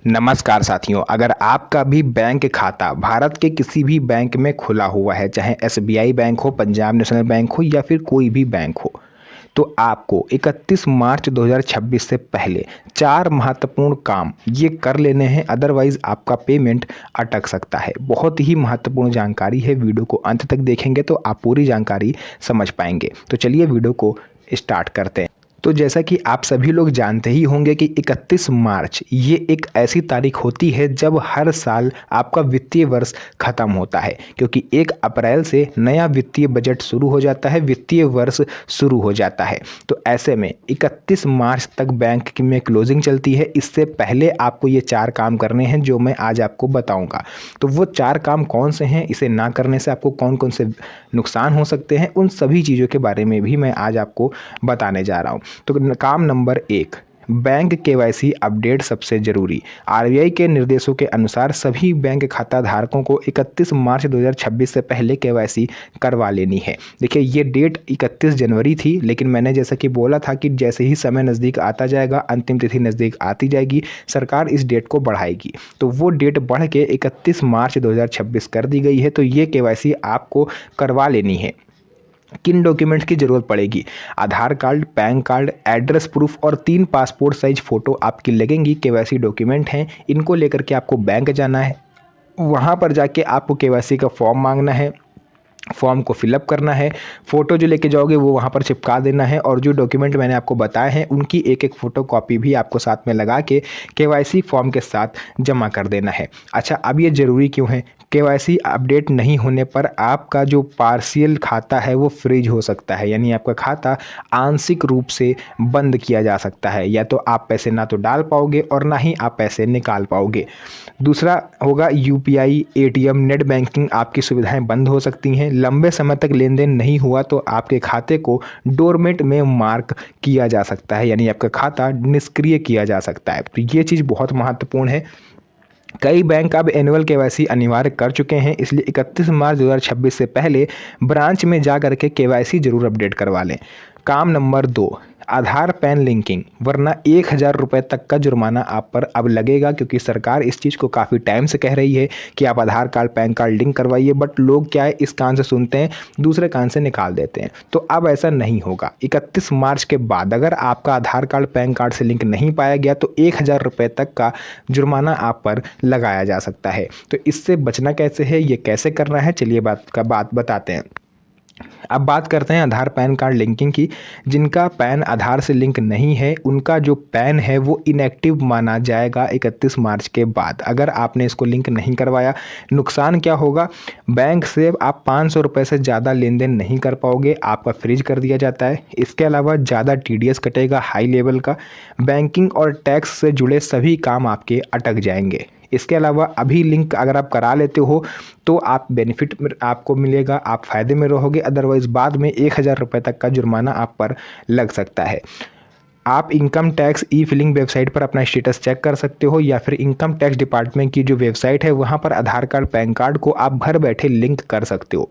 नमस्कार साथियों, अगर आपका भी बैंक खाता भारत के किसी भी बैंक में खुला हुआ है, चाहे एसबीआई बैंक हो, पंजाब नेशनल बैंक हो या फिर कोई भी बैंक हो, तो आपको 31 मार्च 2026 से पहले 4 महत्वपूर्ण काम ये कर लेने हैं, अदरवाइज आपका पेमेंट अटक सकता है। बहुत ही महत्वपूर्ण जानकारी है, वीडियो को अंत तक देखेंगे तो आप पूरी जानकारी समझ पाएंगे। तो चलिए वीडियो को स्टार्ट करते हैं। तो जैसा कि आप सभी लोग जानते ही होंगे कि 31 मार्च ये एक ऐसी तारीख होती है जब हर साल आपका वित्तीय वर्ष खत्म होता है, क्योंकि 1 अप्रैल से नया वित्तीय बजट शुरू हो जाता है, वित्तीय वर्ष शुरू हो जाता है। तो ऐसे में 31 मार्च तक बैंक में क्लोजिंग चलती है। इससे पहले आपको ये 4 काम करने हैं जो मैं आज आपको बताऊंगा। तो वो 4 काम कौन से हैं, इसे ना करने से आपको कौन कौन से नुकसान हो सकते हैं, उन सभी चीज़ों के बारे में भी मैं आज आपको बताने जा रहा हूँ। तो काम नंबर 1, बैंक केवाईसी अपडेट सबसे जरूरी। आरबीआई के निर्देशों के अनुसार सभी बैंक खाता धारकों को 31 मार्च 2026 से पहले केवाईसी करवा लेनी है। देखिए, ये डेट 31 जनवरी थी, लेकिन मैंने जैसा कि बोला था कि जैसे ही समय नज़दीक आता जाएगा, अंतिम तिथि नज़दीक आती जाएगी, सरकार इस डेट को बढ़ाएगी। तो वो डेट बढ़ के 31 मार्च 2026 कर दी गई है। तो ये केवाईसी आपको करवा लेनी है। किन डॉक्यूमेंट्स की ज़रूरत पड़ेगी? Aadhaar card, PAN card, address proof और 3 पासपोर्ट साइज फ़ोटो आपकी लगेंगी। केवाईसी डॉक्यूमेंट हैं, इनको लेकर के आपको बैंक जाना है। वहाँ पर जाके आपको केवाईसी का फॉर्म मांगना है, फॉर्म को फिलअप करना है, फ़ोटो जो लेके जाओगे वो वहाँ पर चिपका देना है, और जो डॉक्यूमेंट मैंने आपको बताए हैं उनकी एक एक फ़ोटो कॉपी भी आपको साथ में लगा के केवाईसी फॉर्म के साथ जमा कर देना है। अच्छा, अब ये ज़रूरी क्यों है? केवाईसी अपडेट नहीं होने पर आपका जो पार्शियल खाता है वो फ्रीज हो सकता है, यानी आपका खाता आंशिक रूप से बंद किया जा सकता है। या तो आप पैसे ना तो डाल पाओगे और ना ही आप पैसे निकाल पाओगे। दूसरा होगा यूपीआई, एटीएम, नेट बैंकिंग, आपकी सुविधाएं बंद हो सकती हैं। लंबे समय तक लेन देन नहीं हुआ तो आपके खाते को डोरमेट में मार्क किया जा सकता है, यानी आपका खाता निष्क्रिय किया जा सकता है। तो ये चीज़ बहुत महत्वपूर्ण है। कई बैंक अब एनुअल केवाईसी अनिवार्य कर चुके हैं, इसलिए 31 मार्च 2026 से पहले ब्रांच में जा करके केवाईसी जरूर अपडेट करवा लें। काम नंबर 2, आधार पैन लिंकिंग, वरना 1,000 रुपये तक का जुर्माना आप पर अब लगेगा, क्योंकि सरकार इस चीज़ को काफ़ी टाइम से कह रही है कि आप आधार कार्ड, पैन कार्ड लिंक करवाइए, बट लोग क्या है, इस कान से सुनते हैं, दूसरे कान से निकाल देते हैं। तो अब ऐसा नहीं होगा। 31 मार्च के बाद अगर आपका आधार कार्ड, पैन कार्ड से लिंक नहीं पाया गया तो 1,000 रुपये तक का जुर्माना आप पर लगाया जा सकता है। तो इससे बचना कैसे है, ये कैसे करना है, चलिए बात बताते हैं। अब बात करते हैं आधार पैन कार्ड लिंकिंग की। जिनका पैन आधार से लिंक नहीं है, उनका जो पैन है वो इनएक्टिव माना जाएगा 31 मार्च के बाद, अगर आपने इसको लिंक नहीं करवाया। नुकसान क्या होगा? बैंक से आप 500 रुपये से ज़्यादा लेन देन नहीं कर पाओगे, आपका फ्रीज कर दिया जाता है। इसके अलावा ज़्यादा टीडीएस कटेगा हाई लेवल का। बैंकिंग और टैक्स से जुड़े सभी काम आपके अटक जाएंगे। इसके अलावा अभी लिंक अगर आप करा लेते हो तो आप बेनिफिट आपको मिलेगा, आप फ़ायदे में रहोगे, अदरवाइज़ बाद में 1,000 रुपये तक का जुर्माना आप पर लग सकता है। आप income tax e filling website पर अपना स्टेटस चेक कर सकते हो, या फिर इनकम टैक्स डिपार्टमेंट की जो वेबसाइट है वहाँ पर आधार कार्ड, पैन कार्ड को आप घर बैठे लिंक कर सकते हो।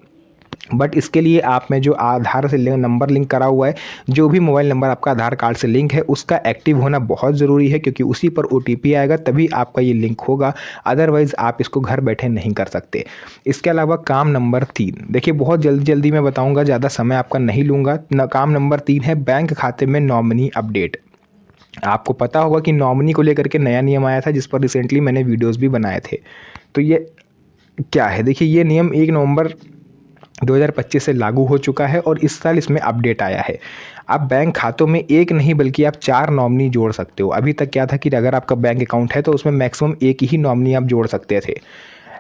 बट इसके लिए आप में जो आधार से नंबर लिंक करा हुआ है, जो भी मोबाइल नंबर आपका आधार कार्ड से लिंक है, उसका एक्टिव होना बहुत ज़रूरी है, क्योंकि उसी पर ओटीपी आएगा तभी आपका ये लिंक होगा, अदरवाइज़ आप इसको घर बैठे नहीं कर सकते। इसके अलावा काम नंबर 3, देखिए बहुत जल्दी जल्दी मैं बताऊंगा, ज़्यादा समय आपका नहीं लूँगा। काम नंबर 3 है बैंक खाते में नॉमिनी अपडेट। आपको पता होगा कि नॉमिनी को लेकर के नया नियम आया था, जिस पर रिसेंटली मैंने वीडियोज़ भी बनाए थे। तो ये क्या है, देखिए ये नियम 1 नवंबर 2025 से लागू हो चुका है और इस साल इसमें अपडेट आया है। आप बैंक खातों में एक नहीं बल्कि आप 4 नॉमिनी जोड़ सकते हो। अभी तक क्या था कि अगर आपका बैंक अकाउंट है तो उसमें मैक्सिमम एक ही नॉमिनी आप जोड़ सकते थे,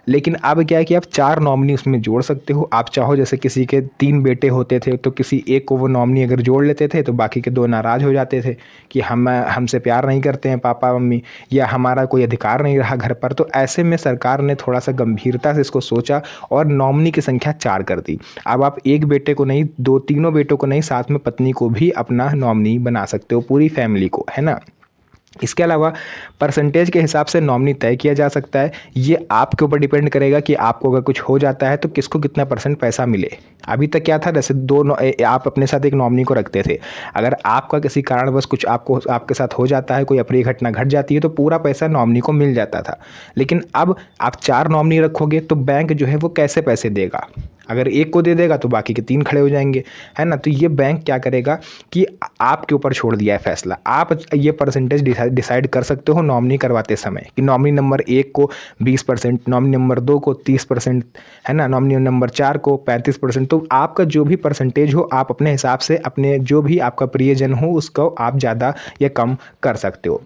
लेकिन अब क्या है कि आप 4 नॉमिनी उसमें जोड़ सकते हो। आप चाहो, जैसे किसी के 3 बेटे होते थे तो किसी एक को वो नॉमिनी अगर जोड़ लेते थे तो बाकी के 2 नाराज़ हो जाते थे कि हमसे प्यार नहीं करते हैं पापा मम्मी, या हमारा कोई अधिकार नहीं रहा घर पर। तो ऐसे में सरकार ने थोड़ा सा गंभीरता से इसको सोचा और नॉमिनी की संख्या 4 कर दी। अब आप एक बेटे को नहीं, तीनों बेटों को नहीं, साथ में पत्नी को भी अपना नॉमिनी बना सकते हो, पूरी फैमिली को, है ना। इसके अलावा परसेंटेज के हिसाब से नॉमिनी तय किया जा सकता है। ये आपके ऊपर डिपेंड करेगा कि आपको अगर कुछ हो जाता है तो किसको कितना परसेंट पैसा मिले। अभी तक क्या था, जैसे आप अपने साथ एक नॉमिनी को रखते थे, अगर आपका किसी कारणवश कुछ आपके साथ हो जाता है, कोई अप्रिय घटना घट जाती है तो पूरा पैसा नॉमिनी को मिल जाता था। लेकिन अब आप 4 नॉमिनी रखोगे तो बैंक जो है वो कैसे पैसे देगा? अगर एक को दे देगा तो बाकी के 3 खड़े हो जाएंगे, है ना। तो ये बैंक क्या करेगा कि आपके ऊपर छोड़ दिया है फैसला। आप ये परसेंटेज डिसाइड कर सकते हो नॉमिनी करवाते समय कि नॉमिनी नंबर 1 को 20%, नॉमिनी नंबर 2 को 30%, है ना, नॉमिनी नंबर 4 को 35%। तो आपका जो भी परसेंटेज हो आप अपने हिसाब से अपने जो भी आपका प्रियजन हो उसको आप ज़्यादा या कम कर सकते हो।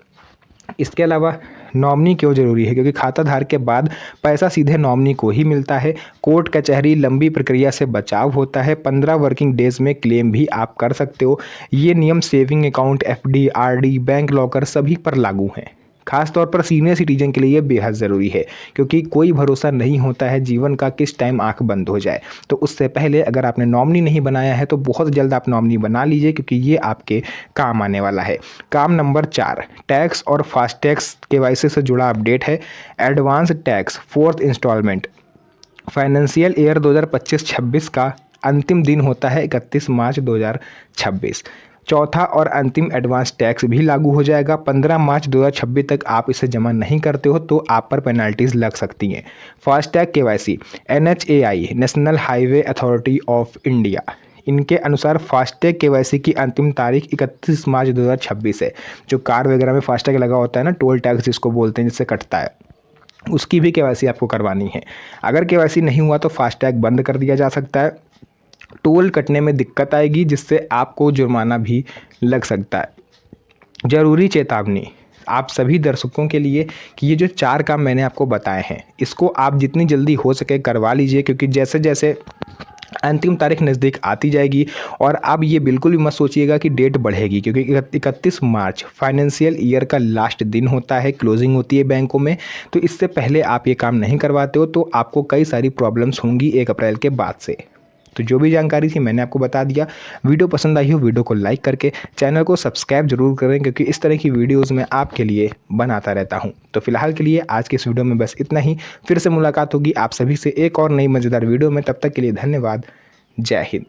इसके अलावा नॉमिनी क्यों ज़रूरी है? क्योंकि खाताधारक के बाद पैसा सीधे नॉमिनी को ही मिलता है। कोर्ट कचहरी लंबी प्रक्रिया से बचाव होता है। 15 वर्किंग डेज में क्लेम भी आप कर सकते हो। ये नियम saving account, FD, RD, bank locker सभी पर लागू हैं। खास तौर पर सीनियर सिटीजन के लिए ये बेहद ज़रूरी है, क्योंकि कोई भरोसा नहीं होता है जीवन का किस टाइम आंख बंद हो जाए। तो उससे पहले अगर आपने नॉमिनी नहीं बनाया है तो बहुत जल्द आप नॉमिनी बना लीजिए, क्योंकि ये आपके काम आने वाला है। काम नंबर 4, टैक्स और फास्टैग केवाईसी से जुड़ा अपडेट है। Advance tax 4th instalment financial year 2025-26 का अंतिम दिन होता है 31 मार्च 2026। चौथा और अंतिम एडवांस टैक्स भी लागू हो जाएगा। 15 मार्च 2026 तक आप इसे जमा नहीं करते हो तो आप पर पेनल्टीज लग सकती हैं। FASTag KYC, NHAI national highway authority of India, इनके अनुसार फास्टैग केवाईसी की अंतिम तारीख 31 मार्च 2026 है। जो कार वगैरह में फास्टैग लगा होता है ना, टोल टैक्स जिसको बोलते हैं, जिससे कटता है, उसकी भी केवाईसी आपको करवानी है। अगर केवाईसी नहीं हुआ तो फास्टैग बंद कर दिया जा सकता है। टोल कटने में दिक्कत आएगी जिससे आपको जुर्माना भी लग सकता है। ज़रूरी चेतावनी आप सभी दर्शकों के लिए कि ये जो 4 काम मैंने आपको बताए हैं इसको आप जितनी जल्दी हो सके करवा लीजिए, क्योंकि जैसे जैसे अंतिम तारीख नज़दीक आती जाएगी, और अब ये बिल्कुल भी मत सोचिएगा कि डेट बढ़ेगी, क्योंकि 31 मार्च फाइनेंशियल ईयर का लास्ट दिन होता है, क्लोजिंग होती है बैंकों में। तो इससे पहले आप ये काम नहीं करवाते हो तो आपको कई सारी प्रॉब्लम्स होंगी 1 अप्रैल के बाद से। तो जो भी जानकारी थी मैंने आपको बता दिया। वीडियो पसंद आई हो वीडियो को लाइक करके चैनल को सब्सक्राइब जरूर करें, क्योंकि इस तरह की वीडियोस मैं आपके लिए बनाता रहता हूं। तो फिलहाल के लिए आज के इस वीडियो में बस इतना ही। फिर से मुलाकात होगी आप सभी से एक और नई मज़ेदार वीडियो में। तब तक के लिए धन्यवाद। जय हिंद।